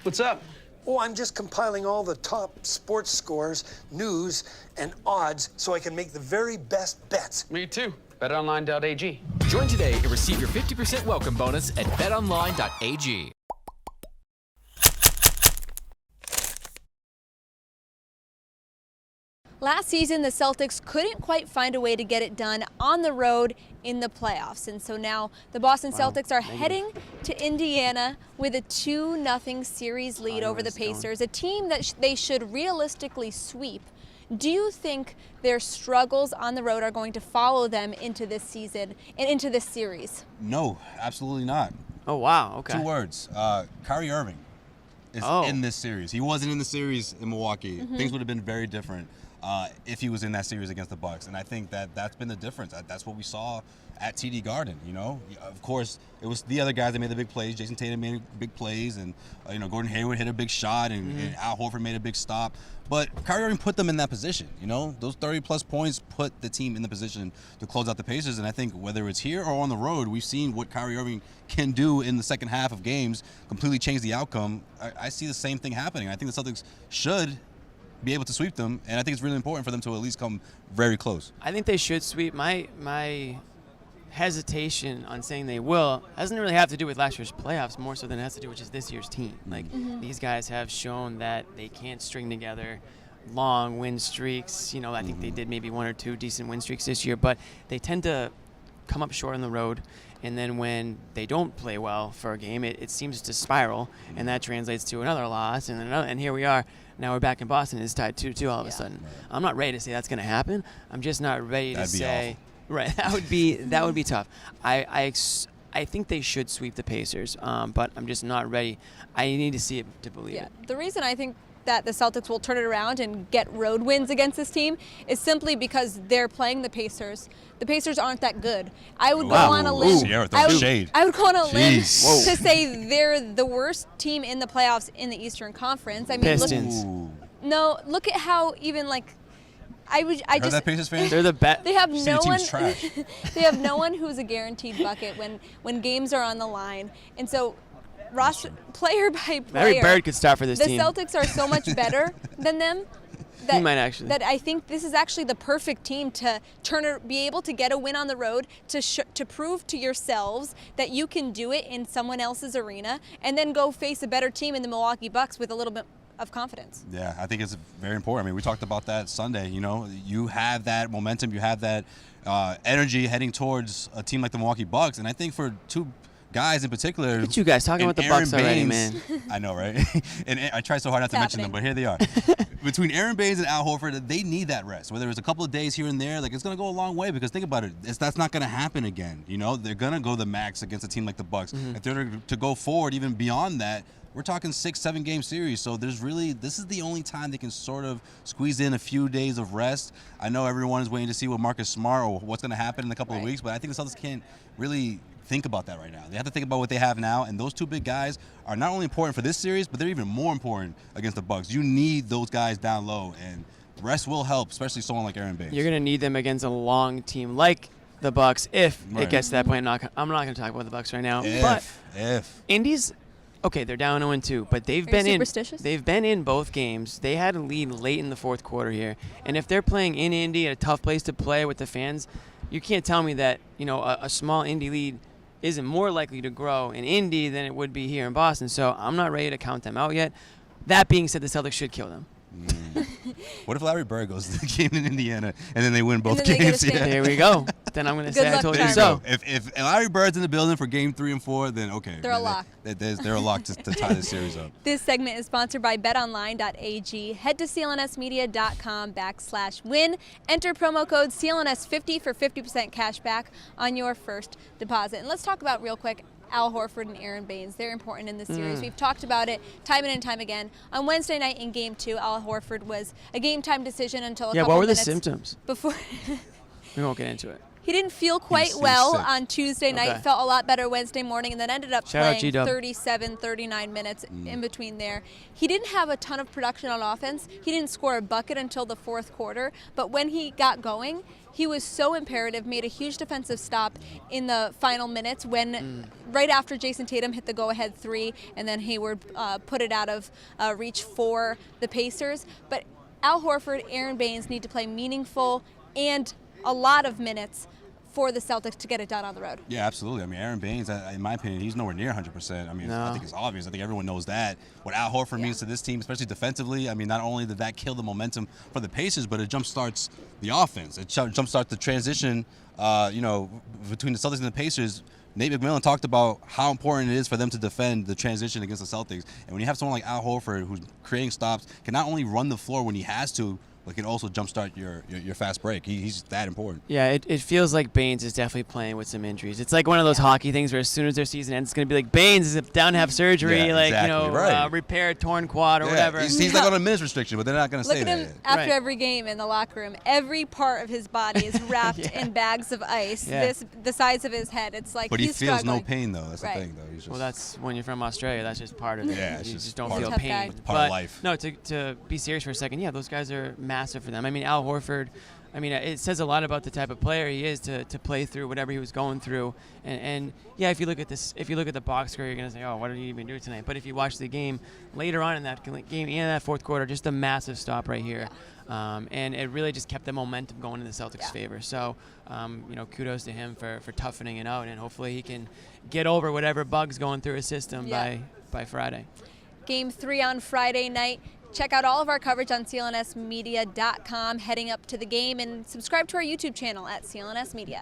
What's up? Oh, I'm just compiling all the top sports scores, news, and odds so I can make the very best bets. Me too. BetOnline.ag. Join today and receive your 50% welcome bonus at betonline.ag. Last season, the Celtics couldn't quite find a way to get it done on the road in the playoffs. And so now the Boston Celtics are heading to Indiana with a 2-0 series lead over the Pacers, a team that they should realistically sweep. Do you think their struggles on the road are going to follow them into this season and into this series? No, absolutely not. Oh, wow. Okay. 2 words. Kyrie Irving is in this series. He wasn't in the series in Milwaukee. Things would have been very different if he was in that series against the Bucks. And I think that's been the difference. That's what we saw at TD Garden, you know. Of course, it was the other guys that made the big plays. Jason Tatum made big plays, and Gordon Hayward hit a big shot, and Al Horford made a big stop. But Kyrie Irving put them in that position, you know. Those 30-plus points put the team in the position to close out the Pacers, and I think whether it's here or on the road, we've seen what Kyrie Irving can do in the second half of games, completely change the outcome. I see the same thing happening. I think the Celtics should be able to sweep them, and I think it's really important for them to at least come very close. I think they should sweep. My hesitation on saying they will doesn't really have to do with last year's playoffs, more so than it has to do with just this year's team. Like, these guys have shown that they can't string together long win streaks. You know, I think they did maybe 1 or 2 decent win streaks this year, but they tend to come up short on the road. And then when they don't play well for a game, it seems to spiral, and that translates to another loss, and another, and here we are. Now we're back in Boston. It's tied 2-2 all of a sudden. I'm not ready to say that's going to happen. I'm just not ready to say. Right, that would be tough. I think they should sweep the Pacers, but I'm just not ready. I need to see it to believe it. The reason I think that the Celtics will turn it around and get road wins against this team is simply because they're playing the Pacers. The Pacers aren't that good. I would go on a limb. I would go on a limb to say they're the worst team in the playoffs in the Eastern Conference. I mean, Pistons. Look at how even like. I just that Pacers fan? They're the best. They have no one. They have no one who's a guaranteed bucket when games are on the line, and so player by player. Larry Bird could start for this team. The Celtics are so much better than them. He might actually. That I think this is actually the perfect team to be able to get a win on the road, to prove to yourselves that you can do it in someone else's arena, and then go face a better team in the Milwaukee Bucks with a little bit of confidence. Yeah, I think it's very important. I mean, we talked about that Sunday. You know, you have that momentum, you have that energy heading towards a team like the Milwaukee Bucks, and I think for 2 guys in particular. Look at you guys talking about the Bucks already, man. I know, right? And I try so hard not to mention them, but here they are. Between Aaron Baines and Al Horford, they need that rest. Whether it's a couple of days here and there, like, it's going to go a long way, because think about it, that's not going to happen again. You know, they're going to go the max against a team like the Bucks. If they're to go forward even beyond that, we're talking 6-7 game series. So this is the only time they can sort of squeeze in a few days of rest. I know everyone is waiting to see what Marcus Smart or what's going to happen in a couple of weeks, but I think the Celtics can't really think about that right now. They have to think about what they have now, and those 2 big guys are not only important for this series, but they're even more important against the Bucks. You need those guys down low, and rest will help, especially someone like Aaron Baines. You're going to need them against a long team like the Bucks if it gets to that point. I'm not going to talk about the Bucks right now. If Indies, okay, they're down 0-2, but they've been in both games. They had a lead late in the 4th quarter here, and if they're playing in Indy at a tough place to play with the fans, you can't tell me that a small Indy lead isn't more likely to grow in Indy than it would be here in Boston. So I'm not ready to count them out yet. That being said, the Celtics should kill them. What if Larry Bird goes to the game in Indiana and then they win both games? There we go. Then I'm going to say I told you so. If Larry Bird's in the building for game 3 and 4, then okay. They're a lock. They're a lock to tie this series up. This segment is sponsored by betonline.ag. Head to clnsmedia.com/win. Enter promo code CLNS50 for 50% cash back on your first deposit. And let's talk about real quick Al Horford and Aaron Baines. They're important in this series. We've talked about it time and time again. On Wednesday night in Game 2, Al Horford was a game-time decision until a couple what were minutes the symptoms? Before we won't get into it. He didn't feel quite well on Tuesday night, felt a lot better Wednesday morning, and then ended up playing 37, 39 minutes in between there. He didn't have a ton of production on offense. He didn't score a bucket until the 4th quarter, but when he got going, he was so imperative, made a huge defensive stop in the final minutes when right after Jason Tatum hit the go-ahead 3 and then Hayward put it out of reach for the Pacers. But Al Horford, Aaron Baines need to play meaningful and a lot of minutes for the Celtics to get it done on the road. Yeah, absolutely. I mean, Aaron Baines, in my opinion, he's nowhere near 100%. I mean, I think it's obvious. I think everyone knows that. What Al Horford means to this team, especially defensively, I mean, not only did that kill the momentum for the Pacers, but it jumpstarts the offense. It jumpstarts the transition, between the Celtics and the Pacers. Nate McMillan talked about how important it is for them to defend the transition against the Celtics. And when you have someone like Al Horford who's creating stops, can not only run the floor when he has to, but can also jumpstart your fast break. He's that important. Yeah, it feels like Baines is definitely playing with some injuries. It's like one of those hockey things where as soon as their season ends, it's going to be like Baines is down to have surgery, repair torn quad or whatever. He's like on a minutes restriction, but they're not going to say that. Look at him after every game in the locker room. Every part of his body is wrapped in bags of ice. Yeah. The size of his head. It's like but he's he feels struggling. no pain though. That's the thing though. He's just, well, that's when you're from Australia. That's just part of it. Yeah, you it's just don't part feel of pain. It's part of life. No, to be serious for a second, yeah, those guys are massive for them. I mean, Al Horford, it says a lot about the type of player he is to play through whatever he was going through. And yeah, if you look at the box score, you're gonna say, oh, what did he even do tonight? But if you watch the game later on in that game, in that fourth quarter, just a massive stop right here. And it really just kept the momentum going in the Celtics' favor. So, kudos to him for toughening it out, and hopefully he can get over whatever bug's going through his system by Friday. Game 3 on Friday night. Check out all of our coverage on CLNSmedia.com heading up to the game, and subscribe to our YouTube channel at CLNS Media.